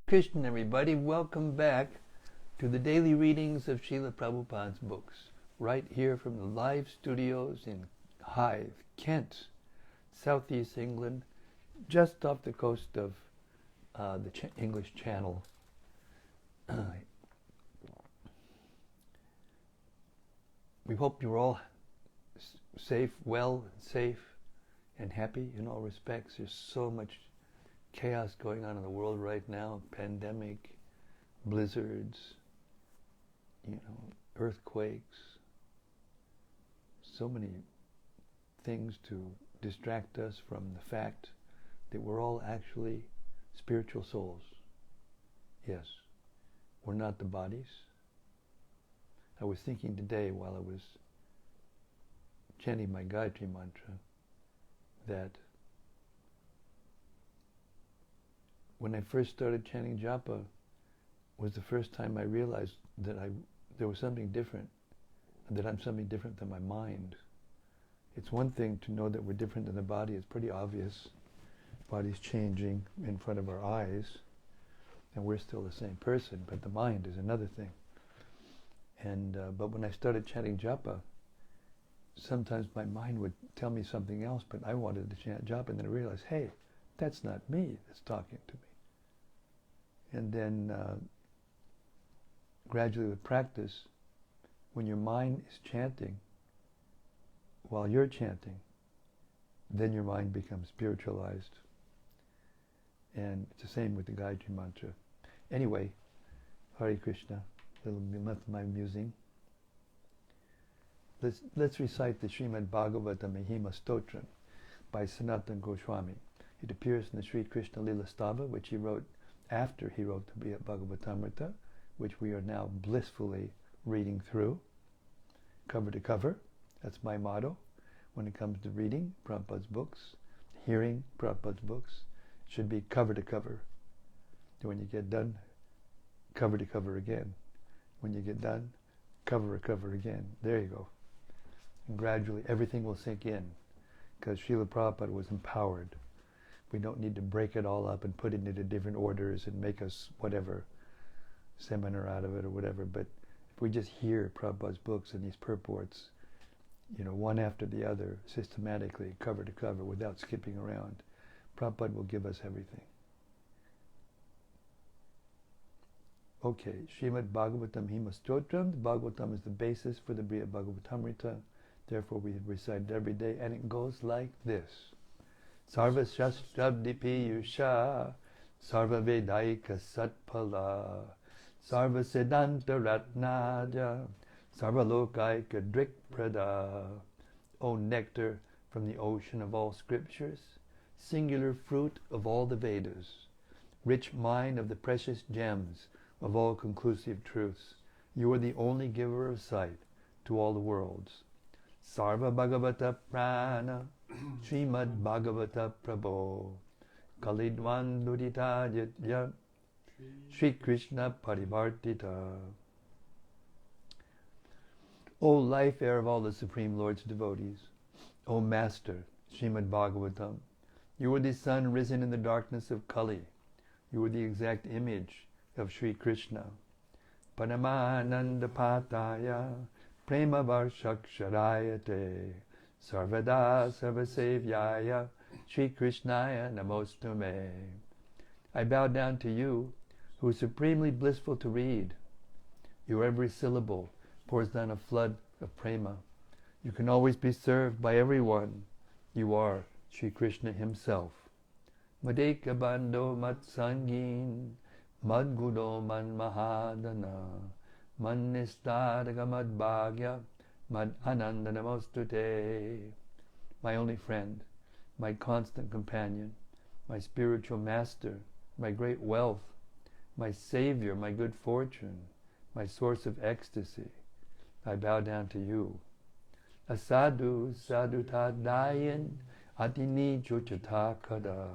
Krishna, everybody. Welcome back to the daily readings of Srila Prabhupada's books, right here from the live studios in Hythe, Kent, southeast England, just off the coast of the English Channel. We hope you're all safe, and happy in all respects. There's so much chaos going on in the world right now, pandemic, blizzards, earthquakes, so many things to distract us from the fact that we're all actually spiritual souls. Yes, we're not the bodies. I was thinking today while I was chanting my Gayatri mantra that when I first started chanting japa was the first time I realized that there was something different, and that I'm something different than my mind. It's one thing to know that we're different than the body. It's pretty obvious. Body's changing in front of our eyes, and we're still the same person, but the mind is another thing. And but when I started chanting japa, sometimes my mind would tell me something else, but I wanted to chant japa, and then I realized, hey, that's not me that's talking to me. And then gradually with practice, when your mind is chanting while you're chanting, then your mind becomes spiritualized. And it's the same with the Gayatri mantra. Anyway, Hare Krishna, a little bit of my musing. Let's recite the Srimad-Bhagavatam Mahima Stotram by Sanatana Goswami. It appears in the Sri Krishna Lila Stava, which he wrote after he wrote the Bhagavatamrta, which we are now blissfully reading through, cover to cover. That's my motto when it comes to reading Prabhupada's books, hearing Prabhupada's books. It should be cover to cover. When you get done, cover to cover again. When you get done, cover to cover again. There you go. And gradually everything will sink in, because Srila Prabhupada was empowered. We don't need to break it all up and put it into different orders and make us whatever seminar out of it or whatever. But if we just hear Prabhupada's books and these purports, one after the other, systematically, cover to cover, without skipping around, Prabhupada will give us everything. Okay, Srimad-Bhagavatam Mahima Stotram. The Bhagavatam is the basis for the Brhad Bhagavatamrta. Therefore we recite it every day, and it goes like this. Sarva Shastrabdi Yusha, Sarva Vedaika Satpala, Sarva Siddhanta Ratnaja, Sarva Lokaika Drik Prada. O nectar from the ocean of all scriptures, singular fruit of all the Vedas, rich mine of the precious gems of all conclusive truths, you are the only giver of sight to all the worlds. Sarva Bhagavata Prana, Srimad-Bhagavata Prabho, Kalidwan Nudita Yatya, Sri Krishna Parivartita. O life air of all the Supreme Lord's devotees, O Master, Srimad-Bhagavatam, you are the sun risen in the darkness of Kali. You are the exact image of Sri Krishna. Paramananda Pataya, Prema Varshaksharayate, Sarvada Sarvasevyaya, Sri Krishnaya Namostume. I bow down to you, who is supremely blissful to read. Your every syllable pours down a flood of prema. You can always be served by everyone. You are Sri Krishna himself. Madeka Bando Matsangin, Madgudo Man Mahadana, Man Nistadaga Mad Bhagya, Mad Ananda Namostute. My only friend, my constant companion, my spiritual master, my great wealth, my savior, my good fortune, my source of ecstasy, I bow down to you. Asadu sadutadayan atini chuchatakada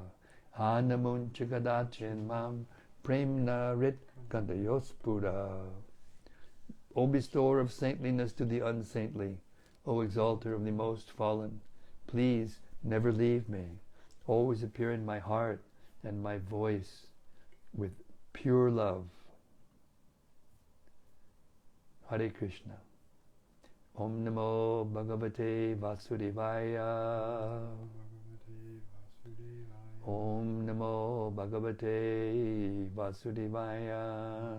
anamun chikadachin mam premna rit kandayospura. O bestower of saintliness to the unsaintly, O exalter of the most fallen, please never leave me. Always appear in my heart and my voice with pure love. Hare Krishna. Om Namo Bhagavate Vasudevaya. Om Namo Bhagavate Vasudevaya.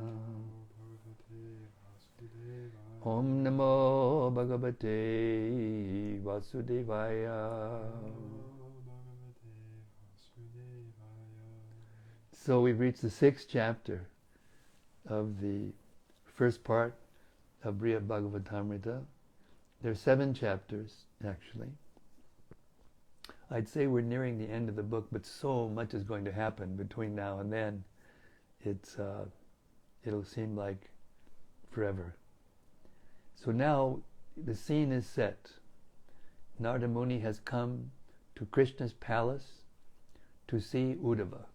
Om Namo Bhagavate Vasudevaya. So we've reached the 6th chapter of the first part of Brhad Bhagavatamrta. There are 7 chapters, actually. I'd say we're nearing the end of the book, but so much is going to happen between now and then. It'll seem like forever. So now the scene is set. Narada Muni has come to Krishna's palace to see Uddhava,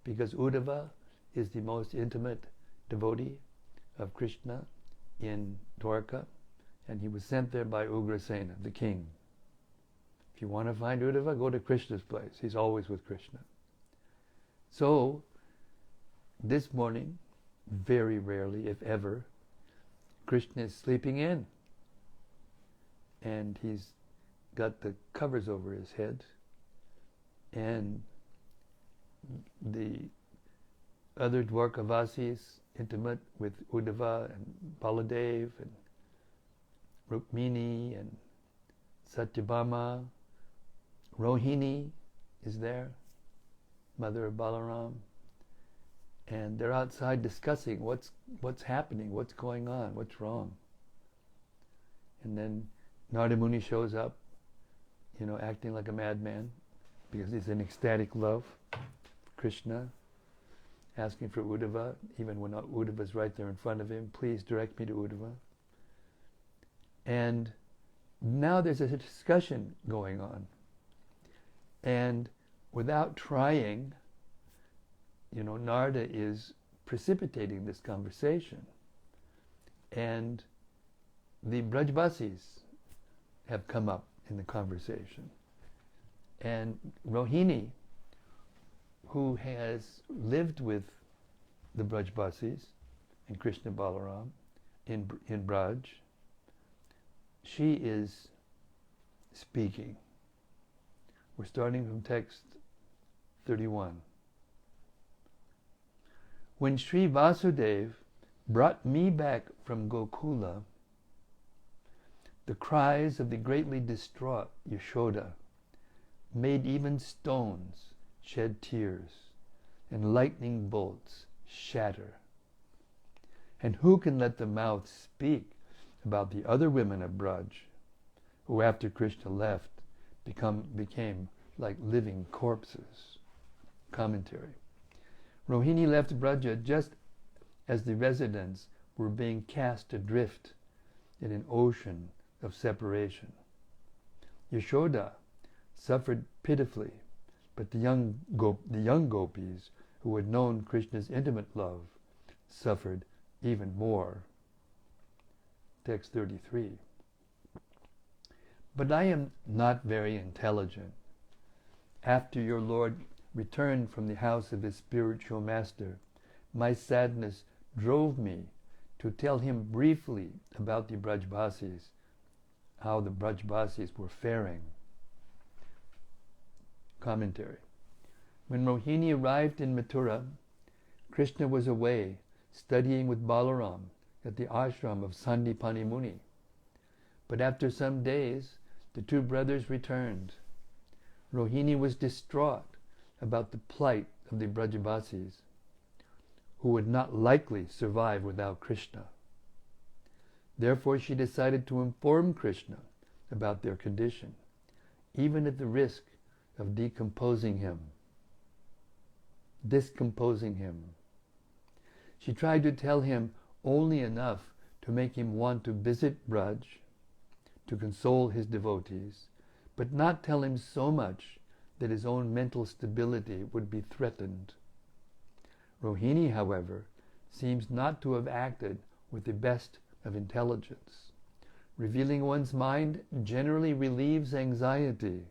because Uddhava is the most intimate devotee of Krishna in Dwarka, and he was sent there by Ugrasena, the king. If you want to find Uddhava, go to Krishna's place. He's always with Krishna. So, this morning, very rarely, if ever, Krishna is sleeping in. And he's got the covers over his head. And the other Dwarkavasis, intimate with Uddhava and Baladev and Rukmini and Satyabhama. Rohini is there, mother of Balaram. And they're outside discussing what's happening, what's going on, what's wrong. And then Narada Muni shows up, acting like a madman, because he's in ecstatic love for Krishna, asking for Uddhava, even when Uddhava's right there in front of him. Please direct me to Uddhava. And now there's a discussion going on. And without trying, Narada is precipitating this conversation. And the Brajbasis have come up in the conversation. And Rohini, who has lived with the Brajbasis and Krishna Balaram in Braj, she is speaking. We're starting from text 31. When Sri Vasudev brought me back from Gokula, the cries of the greatly distraught Yashoda made even stones shed tears and lightning bolts shatter. And who can let the mouth speak about the other women of Braj, who after Krishna left became like living corpses? Commentary. Rohini left Braja just as the residents were being cast adrift in an ocean of separation. Yashoda suffered pitifully, but the young gopis who had known Krishna's intimate love suffered even more. Text 33. But I am not very intelligent. After your Lord returned from the house of his spiritual master, my sadness drove me to tell him briefly about the Brajbasis, how the Brajbasis were faring. Commentary. When Rohini arrived in Mathura, Krishna was away studying with Balaram at the ashram of Sandipani Muni. But after some days, the two brothers returned. Rohini was distraught about the plight of the Brajavasis, who would not likely survive without Krishna. Therefore she decided to inform Krishna about their condition, even at the risk of discomposing him. She tried to tell him only enough to make him want to visit Braj, to console his devotees, but not tell him so much that his own mental stability would be threatened. Rohini, however, seems not to have acted with the best of intelligence. Revealing one's mind generally relieves anxiety,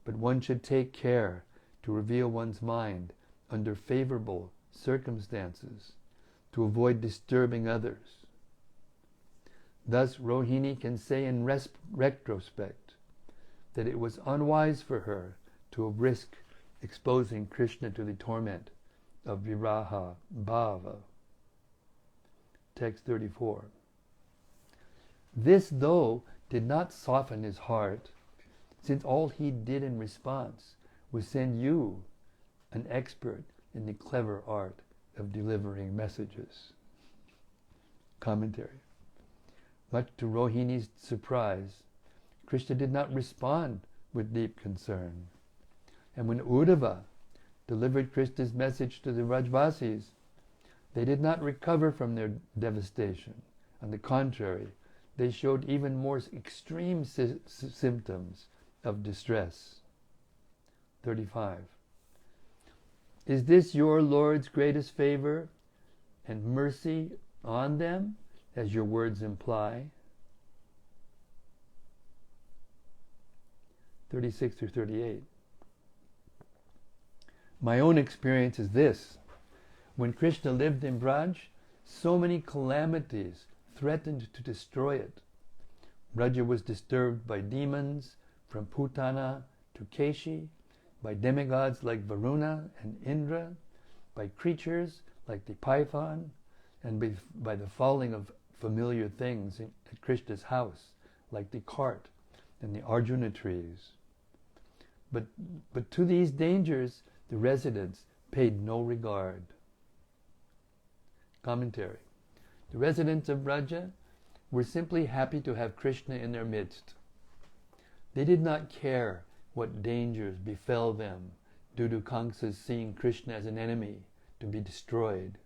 but one should take care to reveal one's mind under favorable circumstances to avoid disturbing others. Thus, Rohini can say in retrospect that it was unwise for her to risk exposing Krishna to the torment of viraha bhava. Text 34. This, though, did not soften his heart, since all he did in response was send you, an expert in the clever art of delivering messages. Commentary. Much to Rohini's surprise, Krishna did not respond with deep concern. And when Uddhava delivered Krishna's message to the Vrajvasis, they did not recover from their devastation. On the contrary, they showed even more extreme symptoms of distress. 35. Is this your Lord's greatest favor and mercy on them, as your words imply? 36 through 38. My own experience is this. When Krishna lived in Braj, so many calamities threatened to destroy it. Braja was disturbed by demons, from Putana to Keshi, by demigods like Varuna and Indra, by creatures like the python, and by the falling of familiar things at Krishna's house, like the cart and the Arjuna trees. But to these dangers, the residents paid no regard. Commentary. The residents of Braja were simply happy to have Krishna in their midst. They did not care what dangers befell them due to Kamsa's seeing Krishna as an enemy to be destroyed.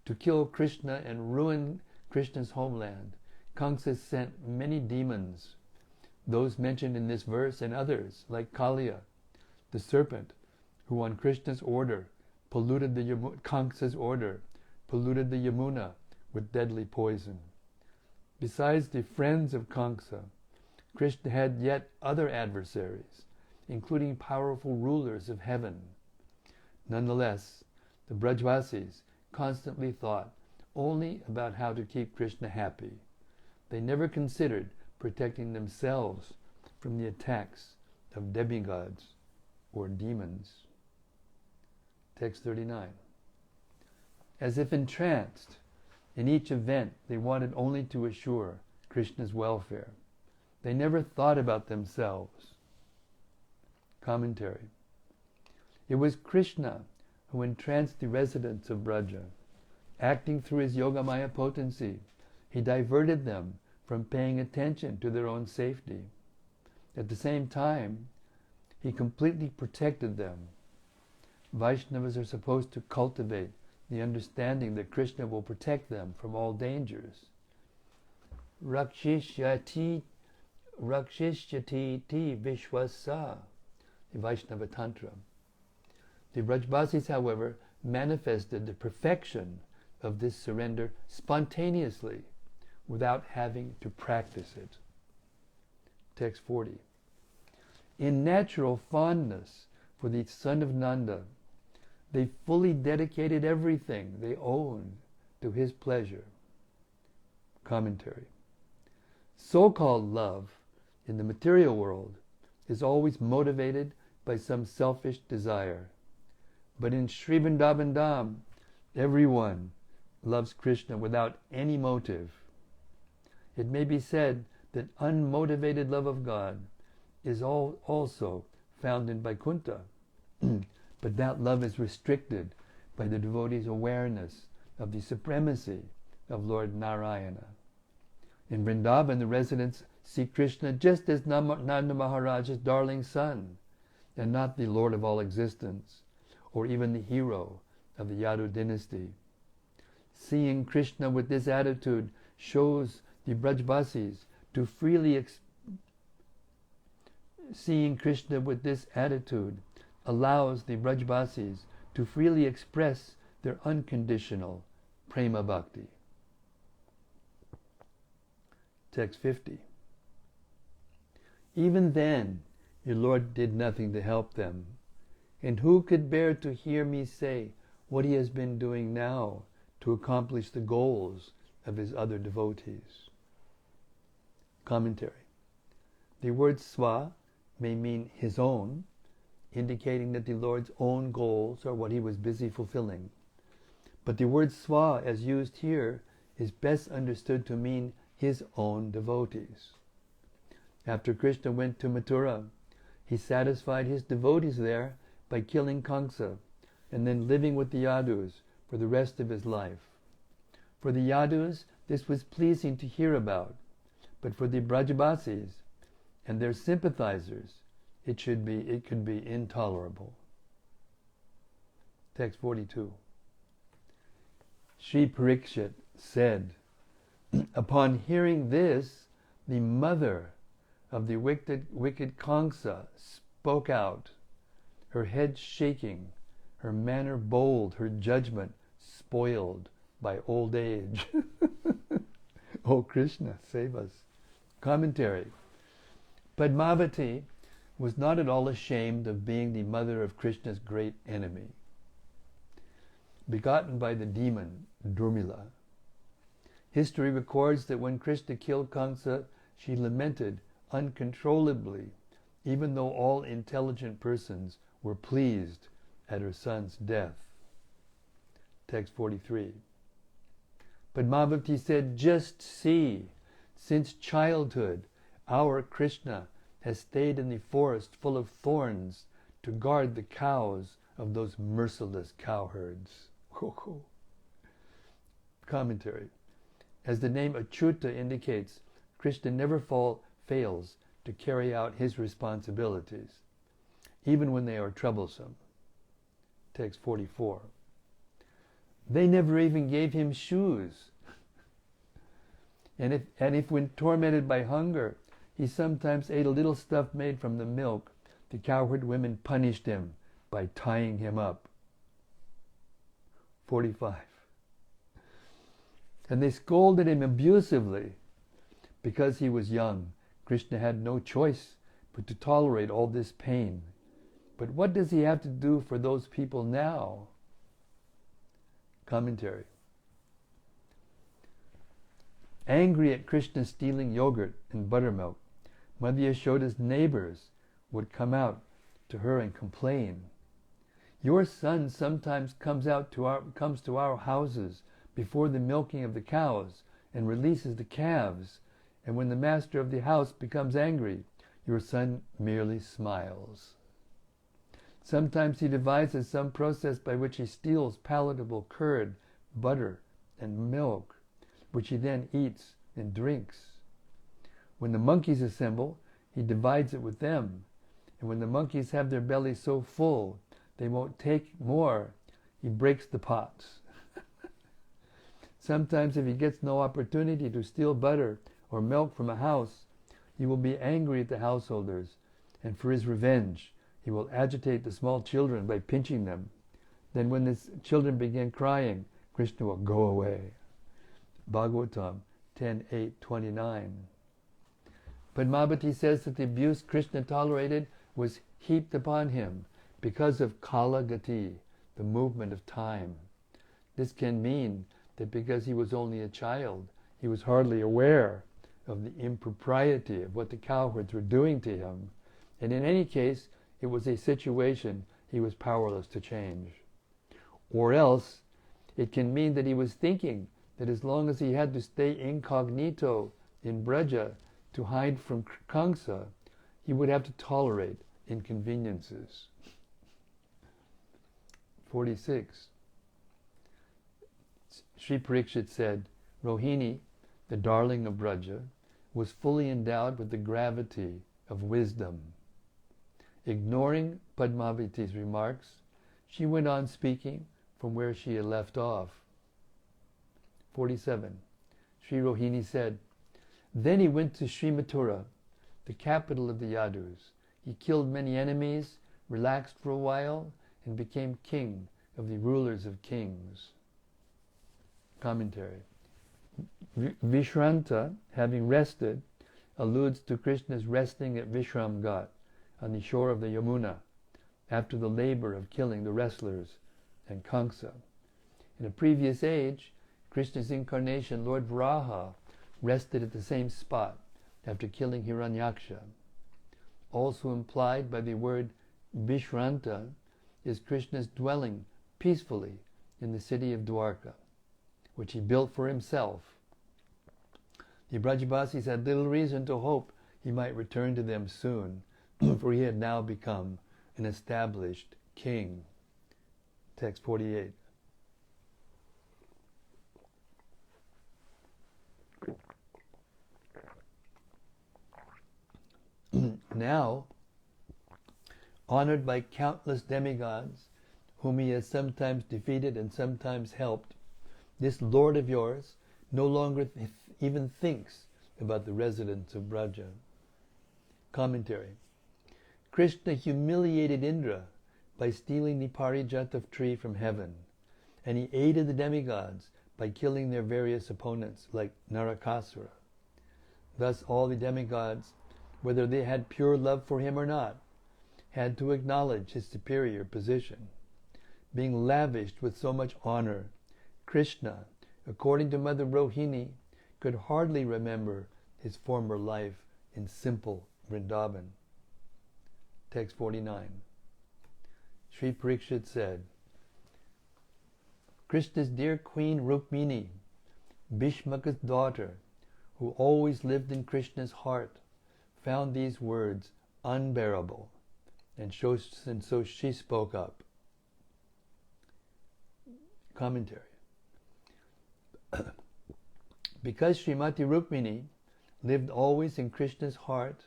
To kill Krishna and ruin Krishna's homeland, Kamsa sent many demons, those mentioned in this verse and others, like Kaliya, the serpent, who on Krishna's order polluted the Kamsa's order, polluted the Yamuna with deadly poison. Besides the friends of Kamsa, Krishna had yet other adversaries, including powerful rulers of heaven. Nonetheless, the Brajvasis constantly thought only about how to keep Krishna happy. They never considered protecting themselves from the attacks of demigods or demons. Text 39. As if entranced, in each event they wanted only to assure Krishna's welfare. They never thought about themselves. Commentary. It was Krishna who entranced the residents of Braja. Acting through his Yogamaya potency, he diverted them from paying attention to their own safety. At the same time, he completely protected them. Vaishnavas are supposed to cultivate the understanding that Krishna will protect them from all dangers. Rakshishyati ti vishwasa, the Vaishnava Tantra. The Brajbasis, however, manifested the perfection of this surrender spontaneously, without having to practice it. Text 40. In natural fondness for the son of Nanda, they fully dedicated everything they owned to his pleasure. Commentary. So-called love in the material world is always motivated by some selfish desire. But in Sri Vrindavan Dham, everyone loves Krishna without any motive. It may be said that unmotivated love of God is also found in Vaikuntha, but that love is restricted by the devotee's awareness of the supremacy of Lord Narayana. In Vrindavan, the residents see Krishna just as Nanda Maharaj's darling son, and not the Lord of all existence, or even the hero of the Yadu dynasty. Seeing Krishna with this attitude shows the Brajbasis to freely seeing Krishna with this attitude allows the Brajbasis to freely express their unconditional prema bhakti. Text 50. Even then, your Lord did nothing to help them. And who could bear to hear me say, what he has been doing now to accomplish the goals of his other devotees. Commentary. The word swa may mean his own, indicating that the Lord's own goals are what he was busy fulfilling. But the word swa, as used here, is best understood to mean his own devotees. After Krishna went to Mathura, he satisfied his devotees there by killing Kamsa and then living with the Yadus for the rest of his life. For the Yadus, this was pleasing to hear about, but for the Brajavasis and their sympathizers, it could be intolerable. Text 42. Sri Parikshit said, upon hearing this, the mother of the wicked Kamsa spoke out, her head shaking, her manner bold, her judgment spoiled by old age. Oh Krishna, save us. Commentary. Padmavati was not at all ashamed of being the mother of Krishna's great enemy. Begotten by the demon Durmila, history records that when Krishna killed Kamsa, she lamented uncontrollably, even though all intelligent persons were pleased at her son's death. Text 43. Padmavati said, just see, since childhood, our Krishna has stayed in the forest full of thorns to guard the cows of those merciless cowherds. Commentary. As the name Achyuta indicates, Krishna never fails to carry out his responsibilities, even when they are troublesome. Text 44. They never even gave him shoes. And if when tormented by hunger, he sometimes ate a little stuff made from the milk, the cowherd women punished him by tying him up. 45. And they scolded him abusively because he was young. Krishna had no choice but to tolerate all this pain. But what does he have to do for those people now? Commentary. Angry at Krishna stealing yogurt and buttermilk, Mother Yashoda's neighbors would come out to her and complain. Your son sometimes comes to our houses before the milking of the cows and releases the calves, and when the master of the house becomes angry, your son merely smiles. Sometimes he devises some process by which he steals palatable curd, butter, and milk, which he then eats and drinks. When the monkeys assemble, he divides it with them, and when the monkeys have their bellies so full they won't take more, he breaks the pots. Sometimes if he gets no opportunity to steal butter or milk from a house, he will be angry at the householders, and for his revenge, he will agitate the small children by pinching them. Then when the children begin crying, Krishna will go away. Bhagavatam 10:8-29. Padmavati says that the abuse Krishna tolerated was heaped upon him because of Kala Gati, the movement of time. This can mean that because he was only a child, he was hardly aware of the impropriety of what the cowherds were doing to him. And in any case, it was a situation he was powerless to change. Or else, it can mean that he was thinking that as long as he had to stay incognito in Braja to hide from Kamsa, he would have to tolerate inconveniences. 46. Sri Parikshit said, Rohini, the darling of Braja, was fully endowed with the gravity of wisdom. Ignoring Padmavati's remarks, she went on speaking from where she had left off. 47. Sri Rohini said, then he went to Sri Mathura, the capital of the Yadus. He killed many enemies, relaxed for a while, and became king of the rulers of kings. Commentary. Vishranta, having rested, alludes to Krishna's resting at Vishramghat on the shore of the Yamuna after the labor of killing the wrestlers and Kamsa. In a previous age, Krishna's incarnation, Lord Varaha, rested at the same spot after killing Hiranyaksha. Also implied by the word Vishranta is Krishna's dwelling peacefully in the city of Dwarka, which he built for himself. The Brajavasis had little reason to hope he might return to them soon, for he had now become an established king. Text 48. Now, honored by countless demigods, whom he has sometimes defeated and sometimes helped, this Lord of yours no longer even thinks about the residents of Braja. Commentary. Krishna humiliated Indra by stealing the Parijata tree from heaven, and he aided the demigods by killing their various opponents like Narakasura. Thus all the demigods, whether they had pure love for him or not, had to acknowledge his superior position. Being lavished with so much honor, Krishna, according to Mother Rohini, could hardly remember his former life in simple Vrindavan. Text 49. Sri Parikshit said, Krishna's dear queen Rukmini, Bhishmaka's daughter, who always lived in Krishna's heart, found these words unbearable, and so she spoke up. Commentary. Because Srimati Rukmini lived always in Krishna's heart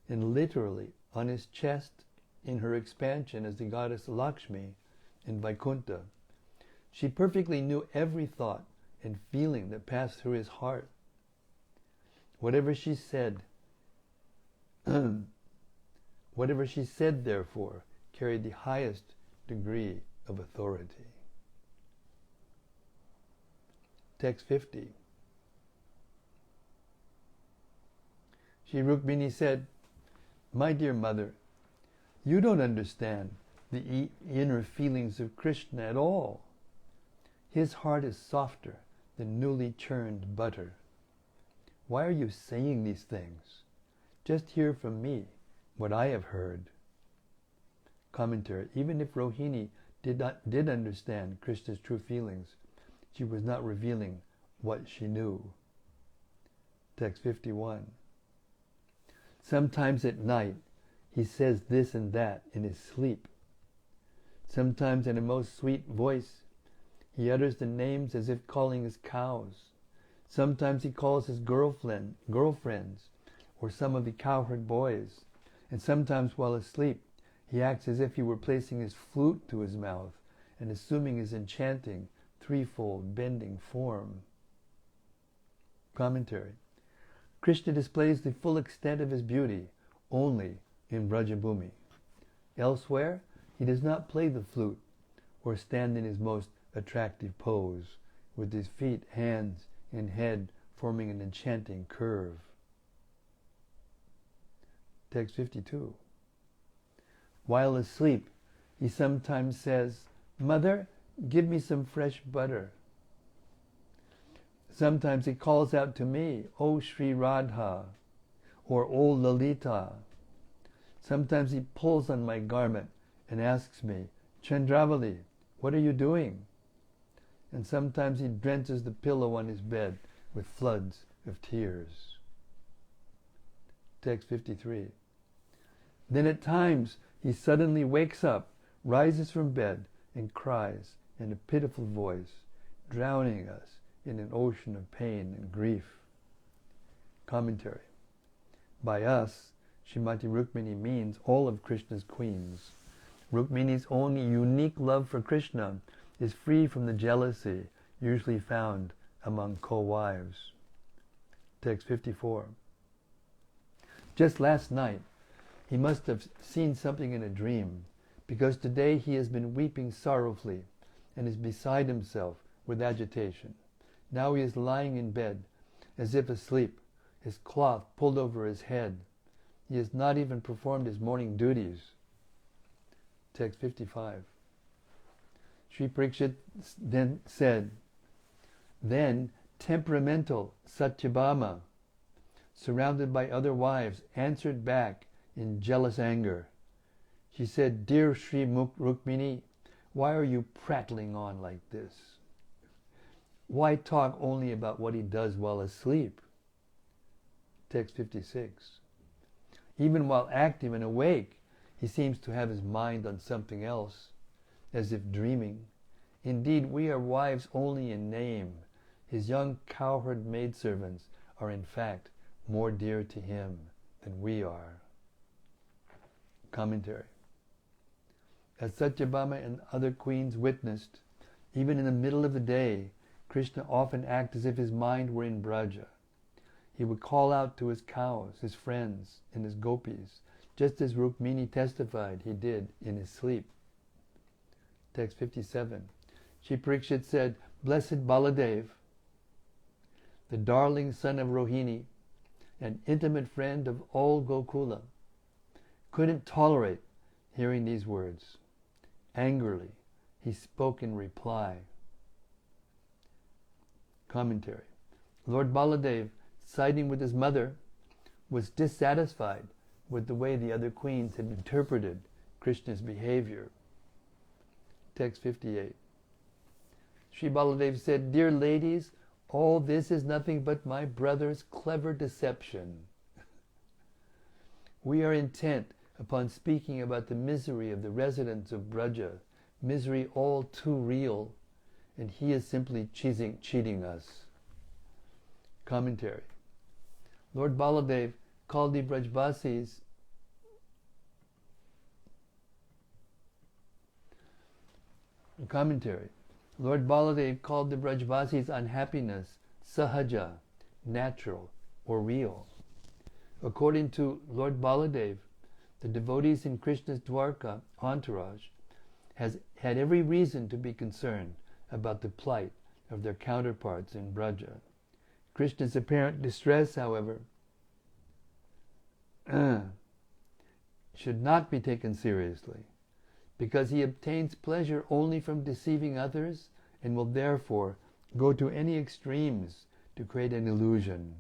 and literally on his chest in her expansion as the goddess Lakshmi in Vaikuntha, she perfectly knew every thought and feeling that passed through his heart. Whatever she said, therefore, carried the highest degree of authority. Text 50. Shri Rukmini said, My dear mother, you don't understand the inner feelings of Krishna at all. His heart is softer than newly churned butter. Why are you saying these things? Just hear from me what I have heard. Commentary. Even if Rohini did understand Krishna's true feelings, she was not revealing what she knew. Text 51. Sometimes at night he says this and that in his sleep. Sometimes in a most sweet voice he utters the names as if calling his cows. Sometimes he calls his girlfriends or some of the cowherd boys. And sometimes while asleep he acts as if he were placing his flute to his mouth and assuming his enchanting threefold bending form. Commentary. Krishna displays the full extent of his beauty only in Brajabhumi. Elsewhere, he does not play the flute or stand in his most attractive pose, with his feet, hands, and head forming an enchanting curve. Text 52. While asleep, he sometimes says, Mother, give me some fresh butter. Sometimes he calls out to me, O Sri Radha, or O Lalita. Sometimes he pulls on my garment and asks me, Chandravali, what are you doing? And sometimes he drenches the pillow on his bed with floods of tears. Text 53. Then at times he suddenly wakes up, rises from bed, and cries in a pitiful voice, drowning us in an ocean of pain and grief. Commentary. By us, Srimati Rukmini means all of Krishna's queens. Rukmini's own unique love for Krishna is free from the jealousy usually found among co-wives. Text 54. Just last night, he must have seen something in a dream, because today he has been weeping sorrowfully and is beside himself with agitation. Now he is lying in bed, as if asleep, his cloth pulled over his head. He has not even performed his morning duties. Text 55. Sri Parikshit then said, then temperamental Satyabhama, surrounded by other wives, answered back in jealous anger. She said, dear Sri Rukmini, why are you prattling on like this? Why talk only about what he does while asleep? Text 56. Even while active and awake, he seems to have his mind on something else, as if dreaming. Indeed, we are wives only in name. His young cowherd maidservants are in fact more dear to him than we are. Commentary. As Satyabhama and other queens witnessed, even in the middle of the day, Krishna often acted as if his mind were in Braja. He would call out to his cows, his friends, and his gopis, just as Rukmini testified he did in his sleep. Text 57. Sri Parikshit said, blessed Baladev, the darling son of Rohini, an intimate friend of all Gokula, couldn't tolerate hearing these words. Angrily, he spoke in reply. Commentary. Lord Baladev, siding with his mother, was dissatisfied with the way the other queens had interpreted Krishna's behavior. Text 58. Sri Baladev said, dear ladies, all this is nothing but my brother's clever deception. We are intent upon speaking about the misery of the residents of Braja, misery all too real, and he is simply cheating us. Commentary. Lord Baladev called the Brajbasis Commentary. Lord Baladev called the Brajbasis' unhappiness sahaja, natural or real. According to Lord Baladev, the devotees in Krishna's Dwarka entourage had every reason to be concerned about the plight of their counterparts in Braja. Krishna's apparent distress, however, should not be taken seriously, because he obtains pleasure only from deceiving others and will therefore go to any extremes to create an illusion.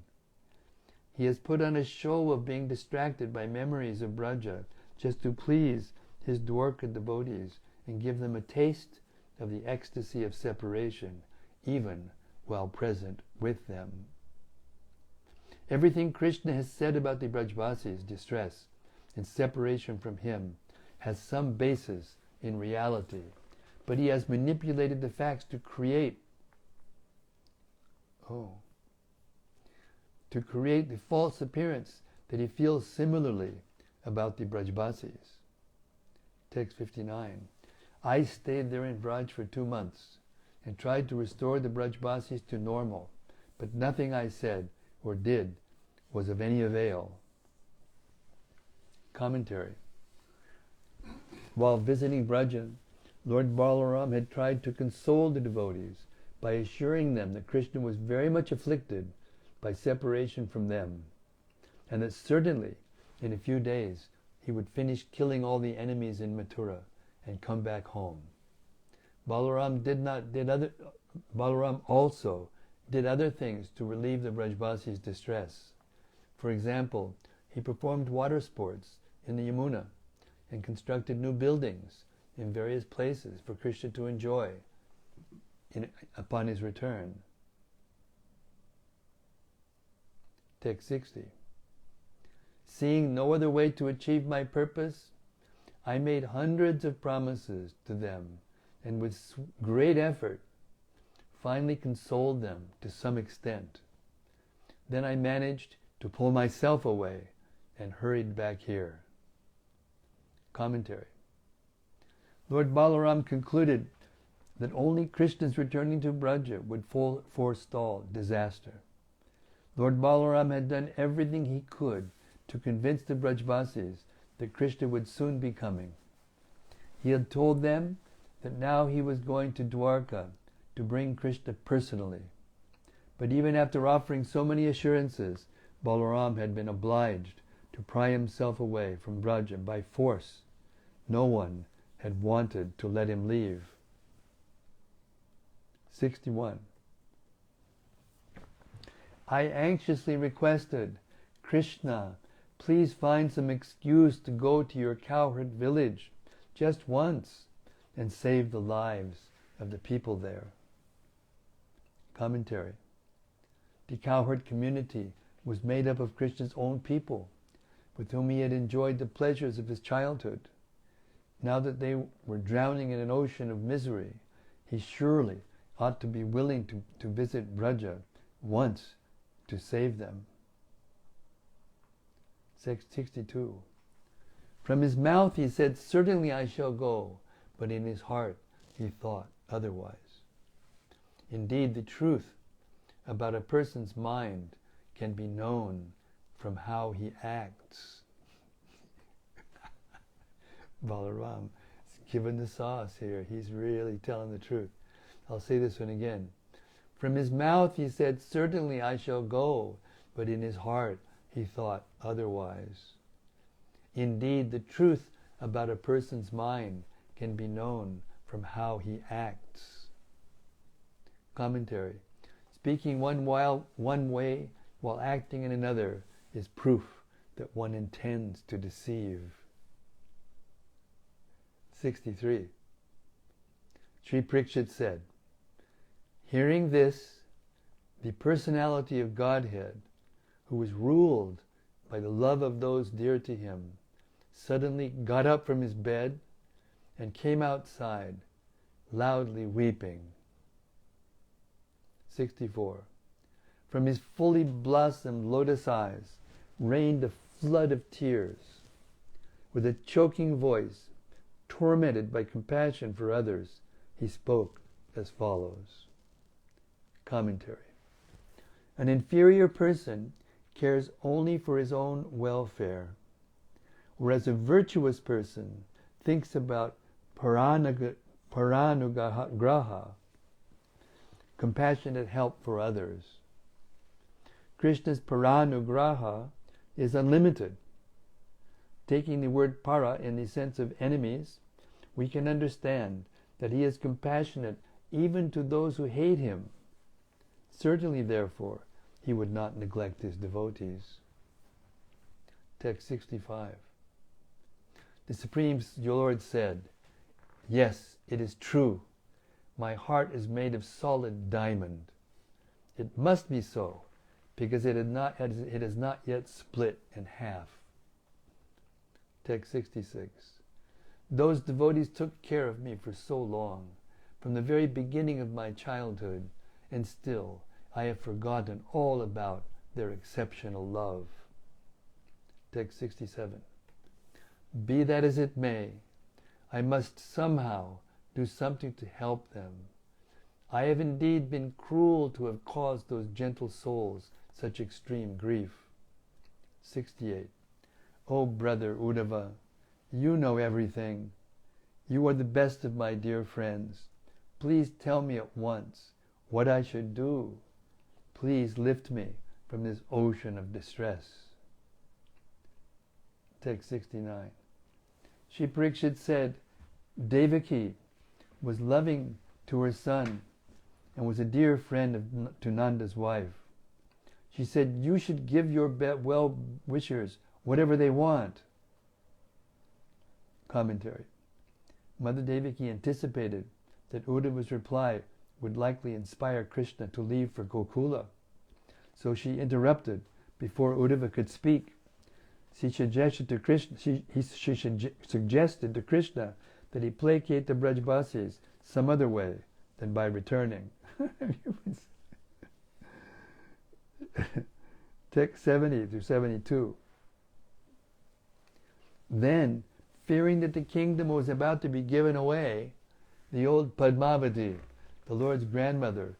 He has put on a show of being distracted by memories of Braja just to please his Dwarka devotees and give them a taste of the ecstasy of separation, even while present with them. Everything Krishna has said about the Brajbasis' distress and separation from him has some basis in reality, but he has manipulated the facts to create the false appearance that he feels similarly about the Brajbasis. Text 59. I stayed there in Braj for 2 months and tried to restore the Brajbasis to normal, but nothing I said or did was of any avail. Commentary. While visiting Braja, Lord Balaram had tried to console the devotees by assuring them that Krishna was very much afflicted by separation from them, and that certainly in a few days he would finish killing all the enemies in Mathura and come back home. Balaram also did other things to relieve the Brajbasis' distress. For example, he performed water sports in the Yamuna and constructed new buildings in various places for Krishna to enjoy upon his return. Text 60. Seeing no other way to achieve my purpose, I made hundreds of promises to them and with great effort finally consoled them to some extent. Then I managed to pull myself away and hurried back here. Commentary. Lord Balaram concluded that only Krishna's returning to Braja would forestall disaster. Lord Balaram had done everything he could to convince the Brajbasis that Krishna would soon be coming. He had told them that now he was going to Dwarka to bring Krishna personally. But even after offering so many assurances, Balaram had been obliged to pry himself away from Braja by force. No one had wanted to let him leave. 61. I anxiously requested, Krishna, please find some excuse to go to your cowherd village just once and save the lives of the people there. Commentary. The cowherd community was made up of Krishna's own people, with whom he had enjoyed the pleasures of his childhood. Now that they were drowning in an ocean of misery, he surely ought to be willing to visit Braja once to save them. 62. From his mouth he said, certainly I shall go, but in his heart he thought otherwise. Indeed, the truth about a person's mind can be known from how he acts. Balaram is given the sauce here. He's really telling the truth. I'll say this one again. From his mouth he said, certainly I shall go, but in his heart he thought otherwise. Indeed, the truth about a person's mind can be known from how he acts. Commentary. Speaking one way while acting in another is proof that one intends to deceive. 63. Sri Parikshit said, hearing this, the personality of Godhead, who was ruled by the love of those dear to him, suddenly got up from his bed and came outside, loudly weeping. 64. From his fully blossomed lotus eyes rained a flood of tears. With a choking voice, tormented by compassion for others, he spoke as follows. Commentary. An inferior person cares only for his own welfare, whereas a virtuous person thinks about paranugraha, compassionate help for others. Krishna's paranugraha is unlimited. Taking the word para in the sense of enemies, we can understand that he is compassionate even to those who hate him. Certainly, therefore, he would not neglect his devotees. Text 65. The Supreme Lord said, yes, it is true. My heart is made of solid diamond. It must be so, because it has not yet split in half. Text 66. Those devotees took care of me for so long, from the very beginning of my childhood, and still I have forgotten all about their exceptional love. Text 67. Be that as it may, I must somehow do something to help them. I have indeed been cruel to have caused those gentle souls such extreme grief. 68. O brother Uddhava, you know everything. You are the best of my dear friends. Please tell me at once what I should do. Please lift me from this ocean of distress. Text 69. Sri Parikshit said, Devaki was loving to her son and was a dear friend to Nanda's wife. She said, you should give your well-wishers whatever they want. Commentary. Mother Devaki anticipated that Uddhava's reply would likely inspire Krishna to leave for Gokula. So she interrupted before Uddhava could speak. She suggested to Krishna that he placate the Brajbasis some other way than by returning. Text 70 through 72. Then, fearing that the kingdom was about to be given away, the old Padmavati, the Lord's grandmother,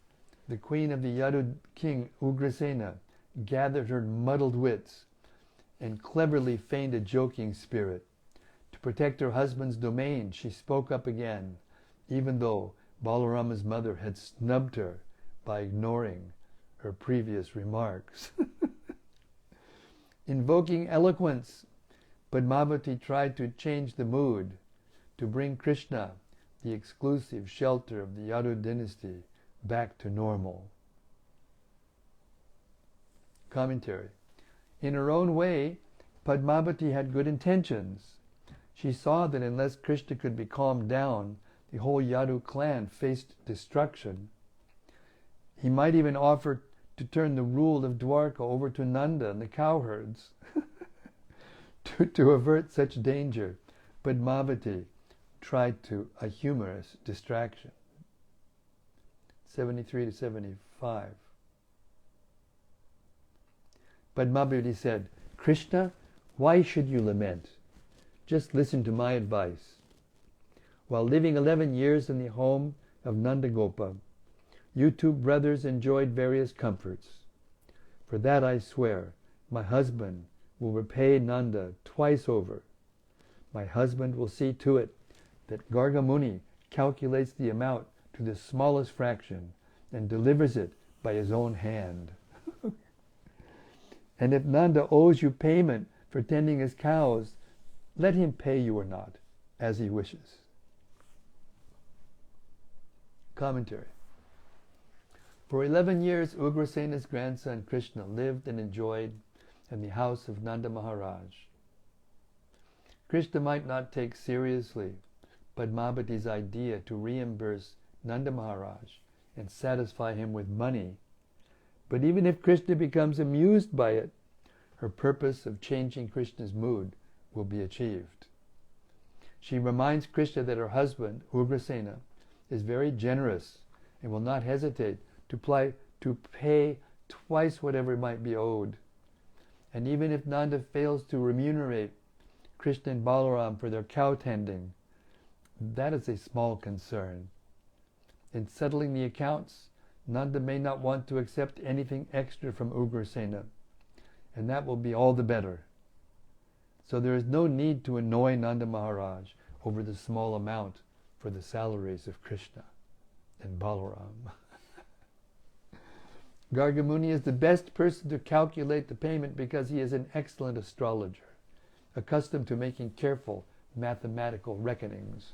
the queen of the Yadu king Ugrasena, gathered her muddled wits and cleverly feigned a joking spirit. To protect her husband's domain, she spoke up again, even though Balarama's mother had snubbed her by ignoring her previous remarks. Invoking eloquence, Padmavati tried to change the mood, to bring Krishna, the exclusive shelter of the Yadu dynasty, back to normal. Commentary. In her own way, Padmavati had good intentions. She saw that unless Krishna could be calmed down, the whole Yadu clan faced destruction. He might even offer to turn the rule of Dwarka over to Nanda and the cowherds to avert such danger. Padmavati tried to a humorous distraction. 73 to 75. Padmavati said, Krishna, why should you lament? Just listen to my advice. While living 11 years in the home of Nandagopa, you two brothers enjoyed various comforts. For that I swear, my husband will repay Nanda twice over. My husband will see to it that Garga Muni calculates the amount to the smallest fraction and delivers it by his own hand. And if Nanda owes you payment for tending his cows, let him pay you or not, as he wishes. Commentary. For 11 years, Ugrasena's grandson Krishna lived and enjoyed in the house of Nanda Maharaj. Krishna might not take seriously Padmavati's idea to reimburse Nanda Maharaj and satisfy him with money, but even if Krishna becomes amused by it, her purpose of changing Krishna's mood will be achieved. She reminds Krishna that her husband, Ugrasena, is very generous and will not hesitate to pay twice whatever might be owed. And even if Nanda fails to remunerate Krishna and Balaram for their cow tending, that is a small concern. In settling the accounts, Nanda may not want to accept anything extra from Ugrasena, and that will be all the better. So there is no need to annoy Nanda Maharaj over the small amount for the salaries of Krishna and Balaram. Garga Muni is the best person to calculate the payment because he is an excellent astrologer, accustomed to making careful mathematical reckonings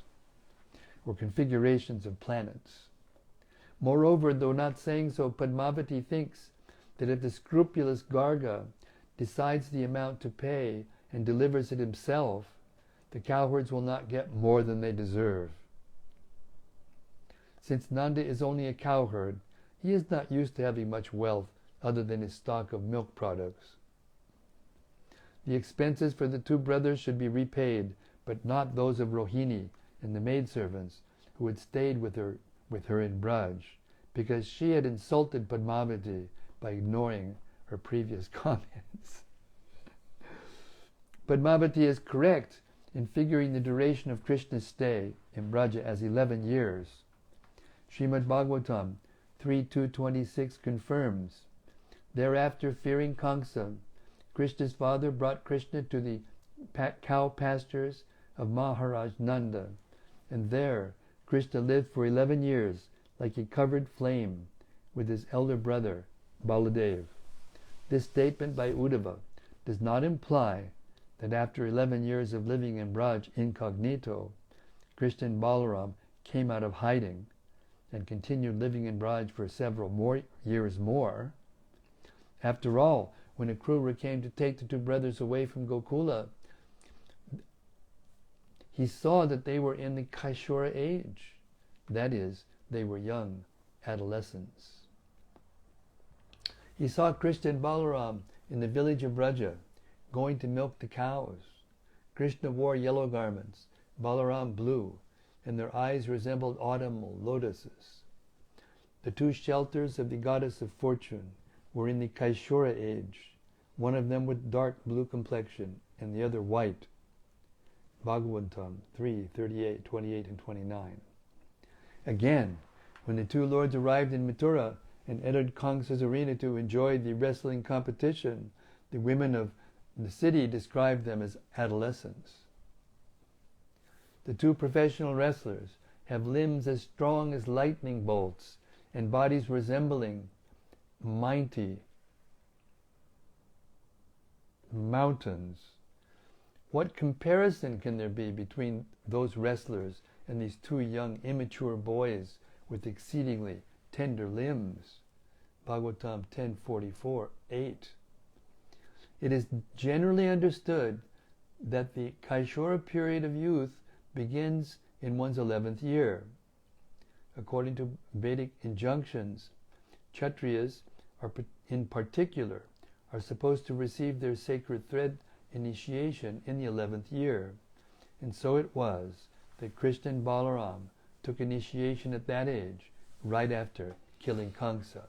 or configurations of planets. Moreover, though not saying so, Padmavati thinks that if the scrupulous Garga decides the amount to pay and delivers it himself, the cowherds will not get more than they deserve. Since Nanda is only a cowherd, he is not used to having much wealth other than his stock of milk products. The expenses for the two brothers should be repaid, but not those of Rohini and the maidservants who had stayed with her in Braj, because she had insulted Padmavati by ignoring her previous comments. Padmavati is correct in figuring the duration of Krishna's stay in Braja as 11 years. Srimad-Bhagavatam 3.2.26 confirms, thereafter fearing Kamsa, Krishna's father brought Krishna to the cow pastures of Maharaj Nanda, and there Krishna lived for 11 years like a covered flame with his elder brother Baladev. This statement by Uddhava does not imply that after 11 years of living in Braj incognito, Krishna and Balaram came out of hiding and continued living in Braj for several years more. After all, when Akrura came to take the two brothers away from Gokula, he saw that they were in the Kaishora age. That is, they were young adolescents. He saw Krishna and Balaram in the village of Braja, going to milk the cows. Krishna wore yellow garments, Balaram blue, and their eyes resembled autumnal lotuses. The two shelters of the goddess of fortune were in the Kaishora age, one of them with dark blue complexion and the other white. Bhagavatam 3:38, 28, and 29. Again, when the two lords arrived in Mathura and entered Kamsa's arena to enjoy the wrestling competition, the women of the city described them as adolescents. The two professional wrestlers have limbs as strong as lightning bolts and bodies resembling mighty mountains. What comparison can there be between those wrestlers and these two young immature boys with exceedingly tender limbs. Bhagavatam 10:44-8. It is generally understood that the Kaishora period of youth begins in one's 11th year. According to Vedic injunctions, Kshatriyas in particular are supposed to receive their sacred thread initiation in the 11th year. And so it was that Krishna and Balaram took initiation at that age, right after killing Kamsa.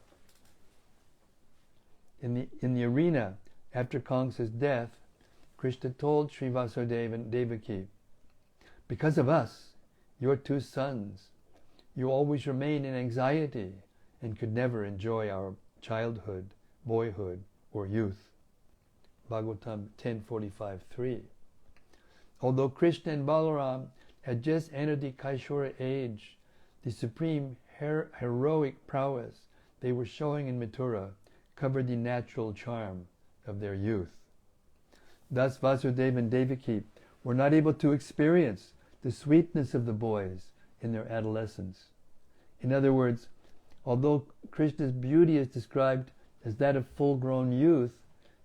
In the arena, after Kamsa's death, Krishna told Sri Vasudeva and Devaki, "Because of us, your two sons, you always remain in anxiety and could never enjoy our childhood, boyhood, or youth." Bhagavatam 10:45-3. Although Krishna and Balaram had just entered the Kaishora age, the supreme heroic prowess they were showing in Mathura covered the natural charm of their youth. Thus Vasudeva and Devaki were not able to experience the sweetness of the boys in their adolescence. In other words, although Krishna's beauty is described as that of full-grown youth,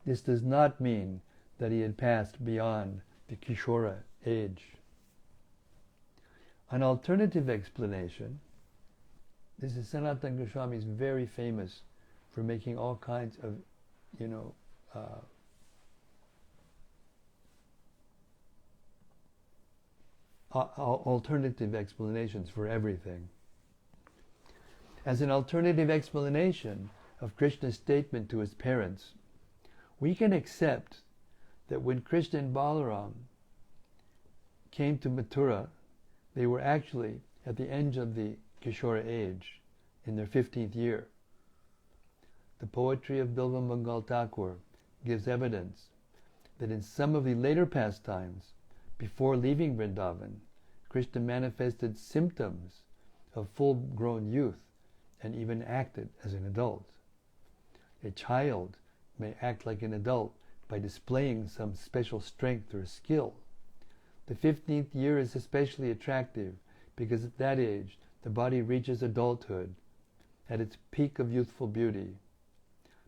this does not mean that he had passed beyond the Kishora age. An alternative explanation, this is Sanatana Goswami is very famous for making all kinds of, alternative explanations for everything. As an alternative explanation of Krishna's statement to his parents, we can accept that when Krishna and Balaram came to Mathura, they were actually at the end of the Kishora age, in their 15th year. The poetry of Bilva Mangal Thakur gives evidence that in some of the later pastimes, before leaving Vrindavan, Krishna manifested symptoms of full-grown youth and even acted as an adult. A child may act like an adult by displaying some special strength or skill. The 15th year is especially attractive because at that age the body reaches adulthood at its peak of youthful beauty.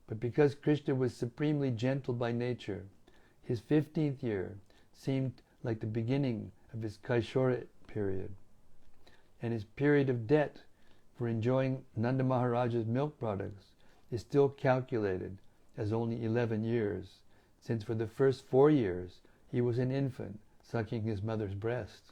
But because Krishna was supremely gentle by nature, his 15th year seemed like the beginning of his Kaishora period, and his period of debt for enjoying Nanda Maharaja's milk products is still calculated as only 11 years, since for the first 4 years he was an infant sucking his mother's breast.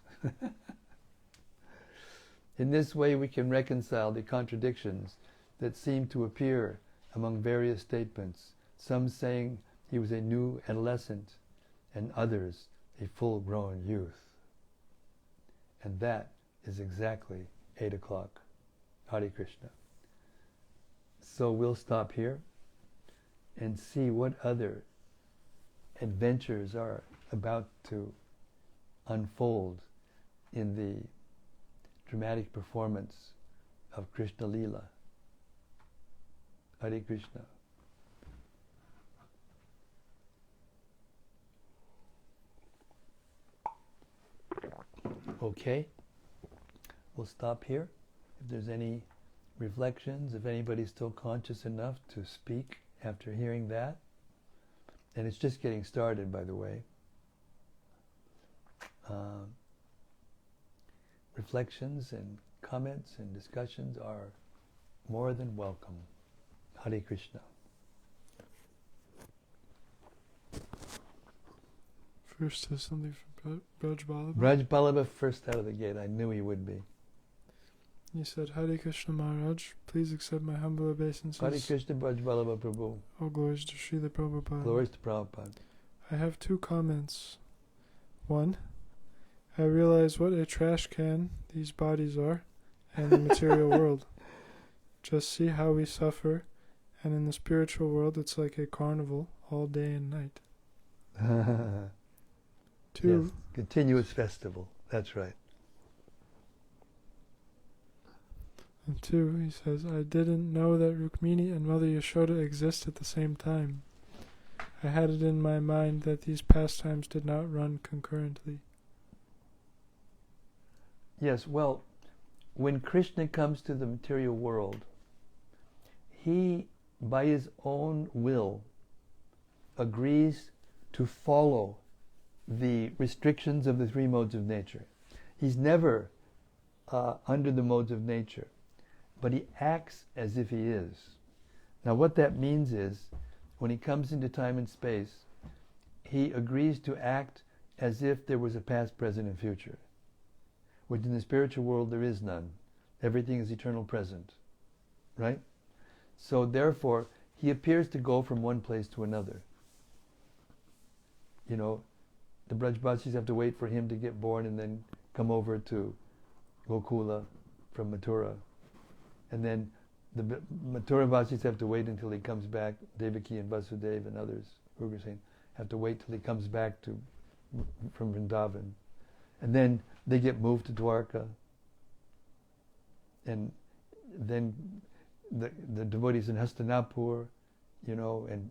In this way we can reconcile the contradictions that seem to appear among various statements, some saying he was a new adolescent and others a full-grown youth. And that is exactly 8 o'clock. Hare Krishna. So we'll stop here and see what other adventures are about to unfold in the dramatic performance of Krishna Lila. Hare Krishna. Okay, we'll stop here. If there's any reflections, if anybody's still conscious enough to speak after hearing that, and it's just getting started, by the way. Reflections and comments and discussions are more than welcome. Hare Krishna. First is something from Brhad Bhagavatam. Brhad Bhagavatam first out of the gate. I knew he would be. He said, Hare Krishna Maharaj, please accept my humble obeisances. Hare Krishna Brhad Bhagavatam Prabhu. All glories to Srila Prabhupada. Glories to Prabhupada. I have 2 comments. 1, I realize what a trash can these bodies are and the material world. Just see how we suffer, and in the spiritual world it's like a carnival all day and night. 2, yes, continuous festival. That's right. And 2, he says, I didn't know that Rukmini and Mother Yashoda exist at the same time. I had it in my mind that these pastimes did not run concurrently. Yes, well, when Krishna comes to the material world, he, by his own will, agrees to follow the restrictions of the three modes of nature. He's never under the modes of nature, but he acts as if he is. Now what that means is, when he comes into time and space, he agrees to act as if there was a past, present, and future, which in the spiritual world there is none. Everything is eternal present, right? So therefore, he appears to go from one place to another. You know, the Brajbasis have to wait for him to get born and then come over to Gokula from Mathura. And then the Mathura Vasis have to wait until he comes back. Devaki and Vasudeva and others, Ugrasen, have to wait till he comes back from Vrindavan. And then they get moved to Dwarka. And then the devotees in Hastinapur, you know, and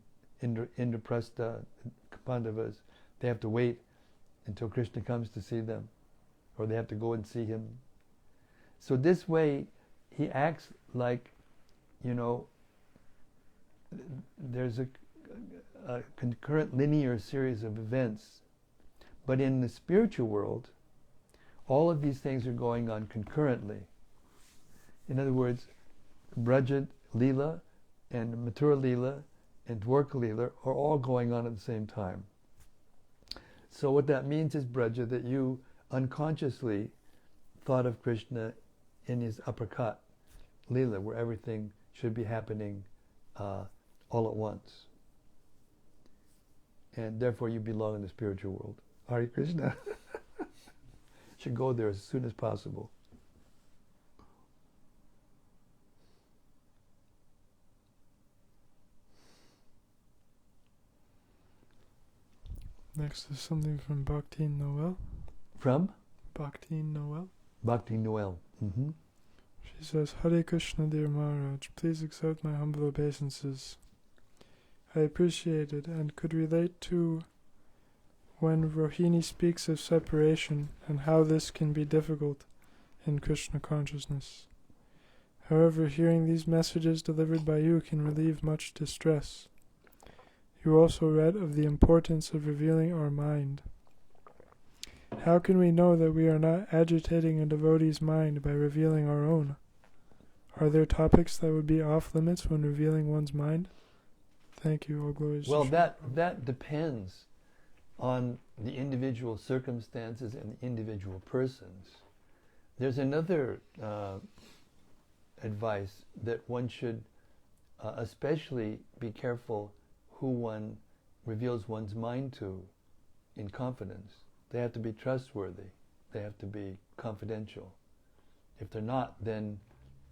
Indraprastha, Pandavas, they have to wait until Krishna comes to see them, or they have to go and see him. So this way, he acts like, you know, there's a concurrent linear series of events. But in the spiritual world, all of these things are going on concurrently. In other words, Braja Leela and Mathura Leela and Dwarka Leela are all going on at the same time. So what that means is, Braja, that you unconsciously thought of Krishna in his uppercut Leela, where everything should be happening all at once. And therefore you belong in the spiritual world. Hare Krishna. Should go there as soon as possible. Next is something from Bhakti Noel. From? Bhakti Noel. Bhakti Noel. Mm-hmm. She says, Hare Krishna, dear Maharaj, please accept my humble obeisances. I appreciate it and could relate to when Rohini speaks of separation and how this can be difficult in Krishna consciousness. However, hearing these messages delivered by you can relieve much distress. You also read of the importance of revealing our mind. How can we know that we are not agitating a devotee's mind by revealing our own? Are there topics that would be off limits when revealing one's mind? Thank you, all glories to Well, Shri. that depends on the individual circumstances and the individual persons. There's another advice that one should especially be careful who one reveals one's mind to in confidence. They have to be trustworthy. They have to be confidential. If they're not, then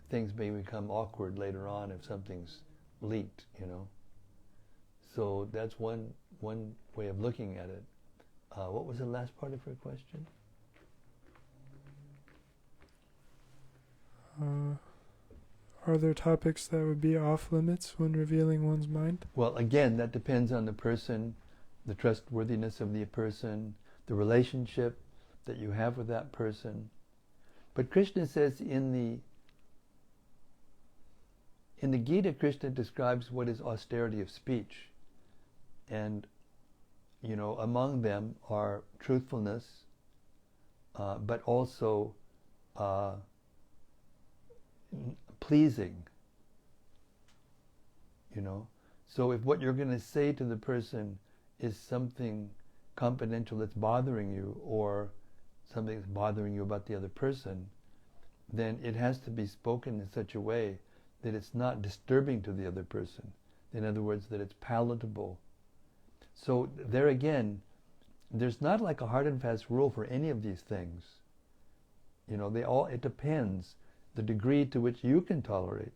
things may become awkward later on if something's leaked, you know. So that's one way of looking at it. What was the last part of her question? Are there topics that would be off limits when revealing one's mind? Well, again, that depends on the person, the trustworthiness of the person, the relationship that you have with that person. But Krishna says in the Gita, Krishna describes what is austerity of speech. And, you know, among them are truthfulness, but also pleasing, you know. So if what you're going to say to the person is something confidential that's bothering you, or something that's bothering you about the other person, then it has to be spoken in such a way that it's not disturbing to the other person. In other words, that it's palatable. So there again, there's not like a hard and fast rule for any of these things. You know, it depends the degree to which you can tolerate,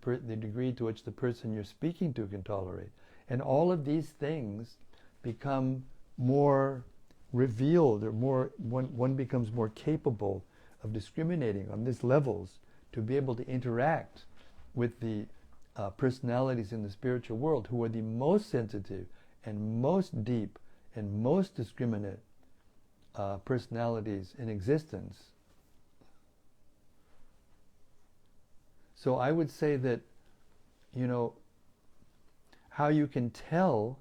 the degree to which the person you're speaking to can tolerate. And all of these things become more revealed, or one becomes more capable of discriminating on these levels to be able to interact with the personalities in the spiritual world who are the most sensitive and most deep and most discriminate personalities in existence. So I would say that how you can tell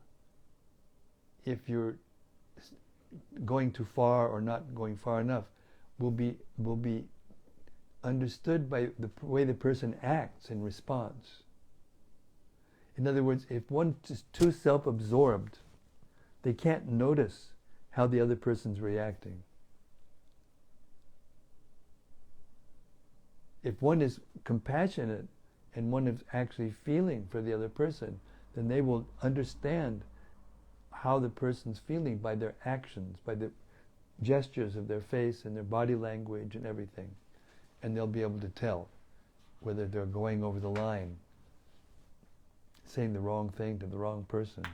if you're going too far or not going far enough will be understood by the way the person acts and responds. In other words, if one is too self-absorbed, they can't notice how the other person's reacting. If one is compassionate and one is actually feeling for the other person, then they will understand how the person's feeling by their actions, by the gestures of their face and their body language and everything. And they'll be able to tell whether they're going over the line, saying the wrong thing to the wrong person.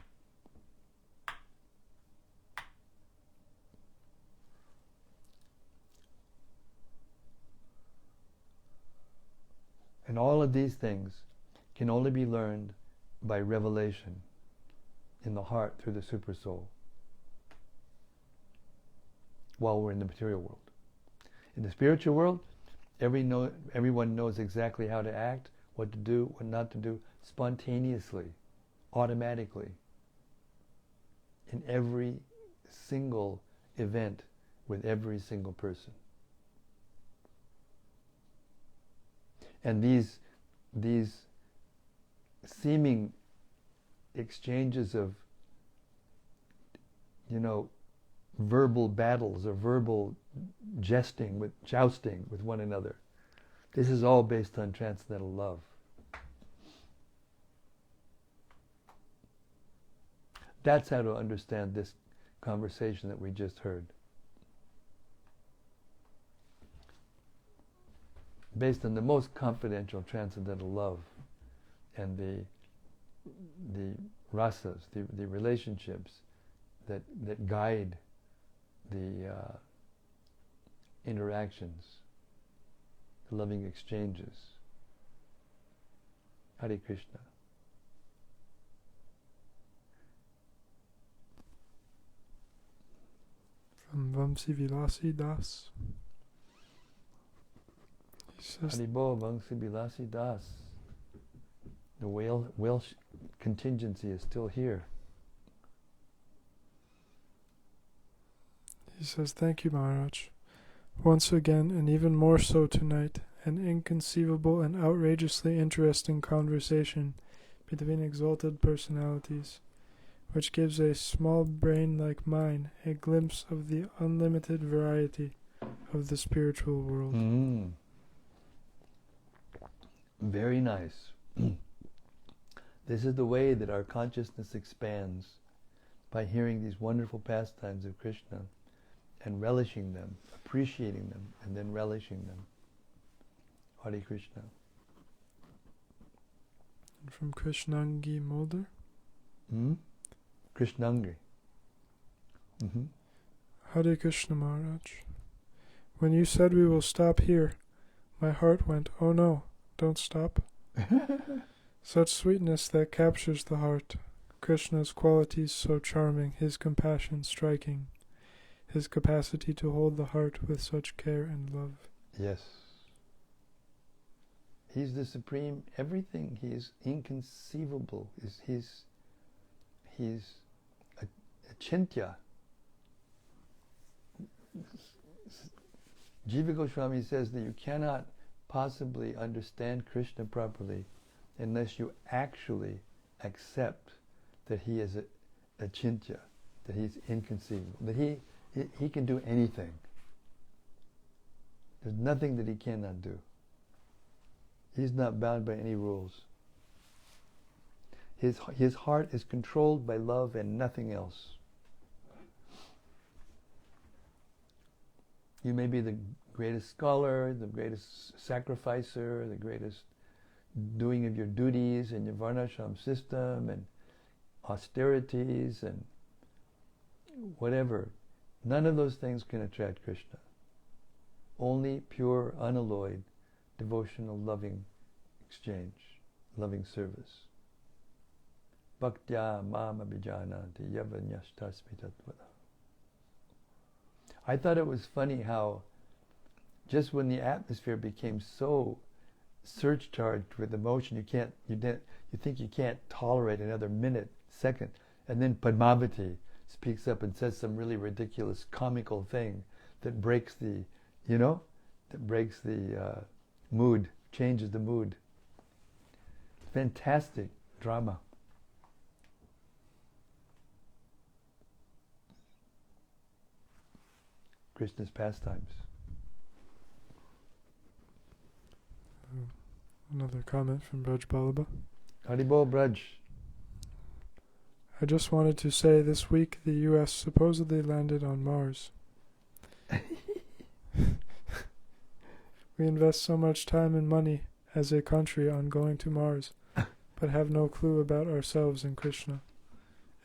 And all of these things can only be learned by revelation in the heart through the Supersoul while we're in the material world. In the spiritual world, everyone knows exactly how to act, what to do, what not to do, spontaneously, automatically, in every single event with every single person. And these seeming exchanges of, verbal battles or verbal jousting with one another, this is all based on transcendental love. That's how to understand this conversation that we just heard. Based on the most confidential transcendental love and the rasas, the relationships that guide the interactions, the loving exchanges. Hare Krishna. From Vamsi Vilasi Das. He says, Haribo Vamsi Vilasi Das. The whale contingency is still here. He says, thank you, Maharaj. Once again, and even more so tonight, an inconceivable and outrageously interesting conversation between exalted personalities, which gives a small brain like mine a glimpse of the unlimited variety of the spiritual world. Very nice. This is the way that our consciousness expands, by hearing these wonderful pastimes of Krishna and relishing them, appreciating them, and then relishing them. Hare Krishna. And from Krishnangi Mulder. Krishnangi. Hare Krishna Maharaj. When you said we will stop here, my heart went, oh no, don't stop. Such sweetness that captures the heart. Krishna's qualities so charming, his compassion striking, his capacity to hold the heart with such care and love. Yes. He's the supreme everything. He is inconceivable. He's achintya. Jiva Goswami says that you cannot possibly understand Krishna properly unless you actually accept that he is achintya, that he's inconceivable, that he can do anything. There's nothing that he cannot do. He's not bound by any rules. His heart is controlled by love and nothing else. You may be the greatest scholar, the greatest sacrificer, the greatest doing of your duties and your varnashram system and austerities and whatever. None of those things can attract Krishna. Only pure, unalloyed, devotional, loving exchange, loving service. Bhaktya mama bijananti yavanyashtasmi tatvada. I thought it was funny how just when the atmosphere became so surcharged with emotion. You think you can't tolerate another minute, second. And then Padmavati speaks up and says some really ridiculous comical thing that breaks the, mood, changes the mood. Fantastic drama. Krishna's pastimes. Another comment from Brhad Bhagavatam. Haribol Braj. I just wanted to say this week the U.S. supposedly landed on Mars. We invest so much time and money as a country on going to Mars, but have no clue about ourselves and Krishna.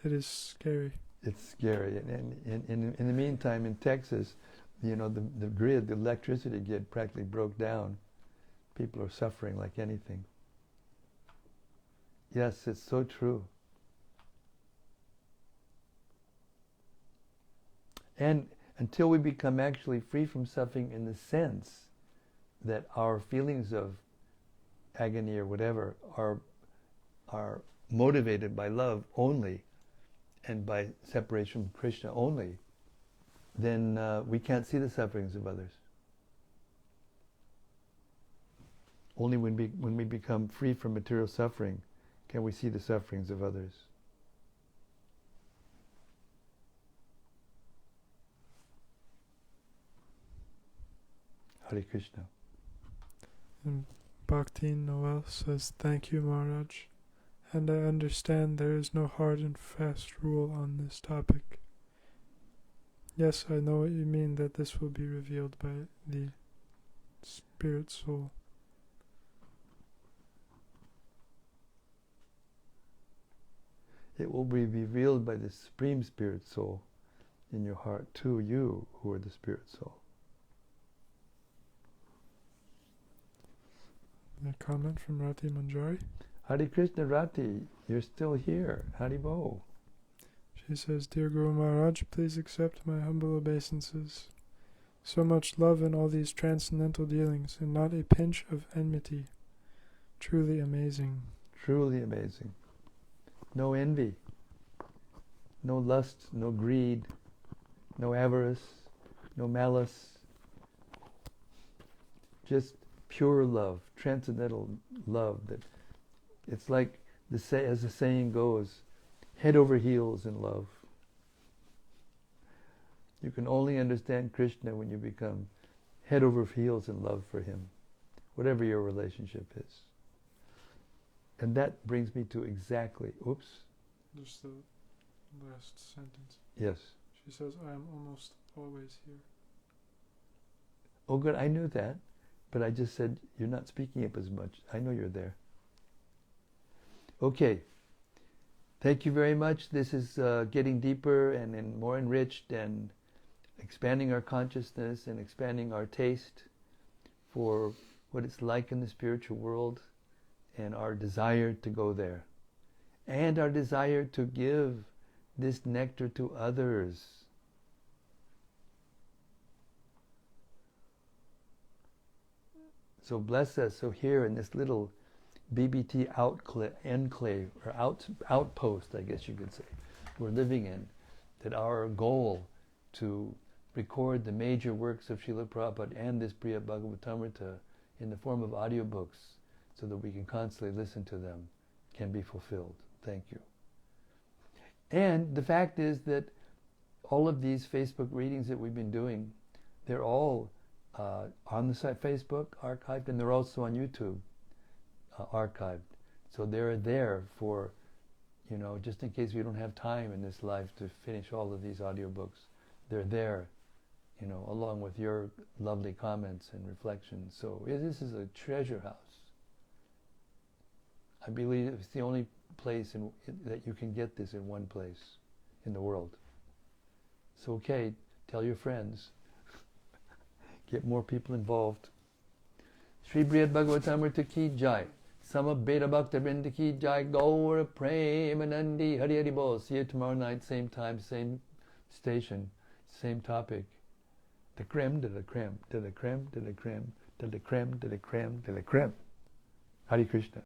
It is scary. It's scary. And in the meantime, in Texas, the grid, the electricity grid practically broke down. People are suffering like anything. Yes, it's so true. And until we become actually free from suffering in the sense that our feelings of agony or whatever are motivated by love only and by separation from Krishna only, then we can't see the sufferings of others. Only when we become free from material suffering can we see the sufferings of others. Hare Krishna. And Bhakti Noel says, "Thank you, Maharaj. And I understand there is no hard and fast rule on this topic. Yes, I know what you mean, that this will be revealed by the spirit soul." It will be revealed by the Supreme Spirit Soul in your heart to you, who are the Spirit Soul. A comment from Rati Manjari. Hare Krishna Rati, you're still here. Haribo. She says, "Dear Guru Maharaj, please accept my humble obeisances. So much love in all these transcendental dealings, and not a pinch of enmity. Truly amazing." Truly amazing. No envy, no lust, no greed, no avarice, no malice. Just pure love, transcendental love. That it's like as the saying goes, head over heels in love. You can only understand Krishna when you become head over heels in love for him, whatever your relationship is. And that brings me to exactly, Just the last sentence. Yes. She says, "I am almost always here." Oh good, I knew that, but I just said you're not speaking up as much. I know you're there. Okay. Thank you very much. This is getting deeper and more enriched and expanding our consciousness and expanding our taste for what it's like in the spiritual world, and our desire to go there, and our desire to give this nectar to others. So bless us. So here in this little BBT enclave, or outpost, I guess you could say, we're living in, that our goal to record the major works of Srila Prabhupada and this Srimad-Bhagavatamrta in the form of audiobooks, so that we can constantly listen to them, can be fulfilled. Thank you. And the fact is that all of these Facebook readings that we've been doing, they're all on the site Facebook archived, and they're also on YouTube archived. So they're there for, just in case we don't have time in this life to finish all of these audiobooks. They're there, along with your lovely comments and reflections. So this is a treasure house. I believe it's the only place that you can get this in one place in the world. So okay, tell your friends. Get more people involved. Shri Brhad Bhagavatamrta ki jai. Sama Beta Bhakta Vrinda ki jai. Gaura Premanandi Hari Hari Bol. See you tomorrow night, same time, same station, same topic. The creme de la creme, de la creme, de la creme, de la creme, de la creme, de la creme. Hare Krishna.